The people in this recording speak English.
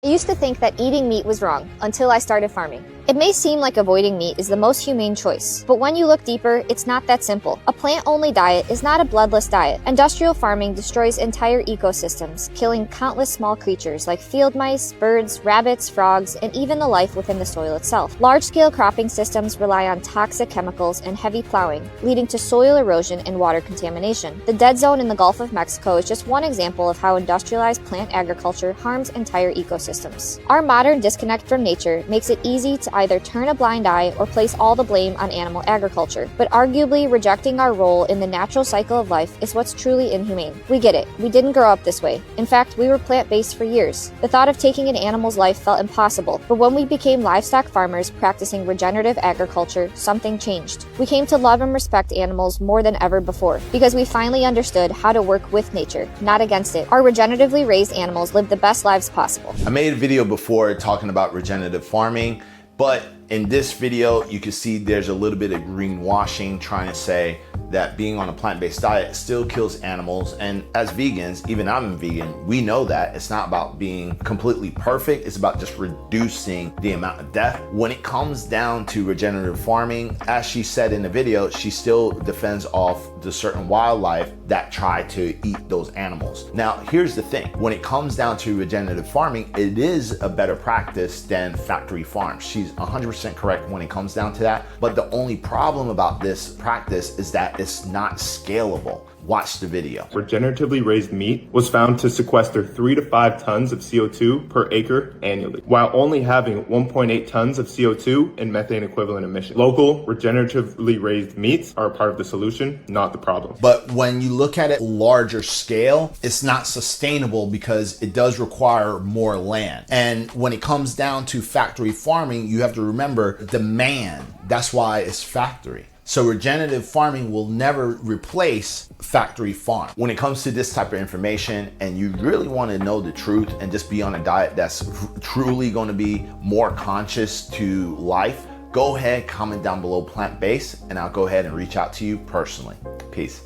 I used to think that eating meat was wrong until I started farming. It may seem like avoiding meat is the most humane choice, but when you look deeper, it's not that simple. A plant-only diet is not a bloodless diet. Industrial farming destroys entire ecosystems, killing countless small creatures like field mice, birds, rabbits, frogs, and even the life within the soil itself. Large-scale cropping systems rely on toxic chemicals and heavy plowing, leading to soil erosion and water contamination. The dead zone in the Gulf of Mexico is just one example of how industrialized plant agriculture harms entire ecosystems. Our modern disconnect from nature makes it easy to either turn a blind eye or place all the blame on animal agriculture. But arguably, rejecting our role in the natural cycle of life is what's truly inhumane. We get it. We didn't grow up this way. In fact, we were plant-based for years. The thought of taking an animal's life felt impossible. But when we became livestock farmers practicing regenerative agriculture, something changed. We came to love and respect animals more than ever before because we finally understood how to work with nature, not against it. Our regeneratively raised animals live the best lives possible. I made a video before talking about regenerative farming, but in this video, you can see there's a little bit of greenwashing trying to say that being on a plant-based diet still kills animals. And as vegans, even I'm a vegan, we know that it's not about being completely perfect. It's about just reducing the amount of death. When it comes down to regenerative farming, as she said in the video, she still defends off the certain wildlife that try to eat those animals. Now, here's the thing. When it comes down to regenerative farming, it is a better practice than factory farms. She's 100% correct when it comes down to that. But the only problem about this practice is that it's not scalable. Watch the video. Regeneratively raised meat was found to sequester 3 to 5 tons of CO2 per acre annually, while only having 1.8 tons of CO2 and methane equivalent emissions. Local regeneratively raised meats are a part of the solution, not the problem. But when you look at it larger scale, it's not sustainable because it does require more land. And when it comes down to factory farming, you have to remember demand. That's why it's factory. So regenerative farming will never replace factory farm. When it comes to this type of information and you really want to know the truth and just be on a diet that's truly going to be more conscious to life, go ahead, comment down below plant-based, and I'll go ahead and reach out to you personally. Peace.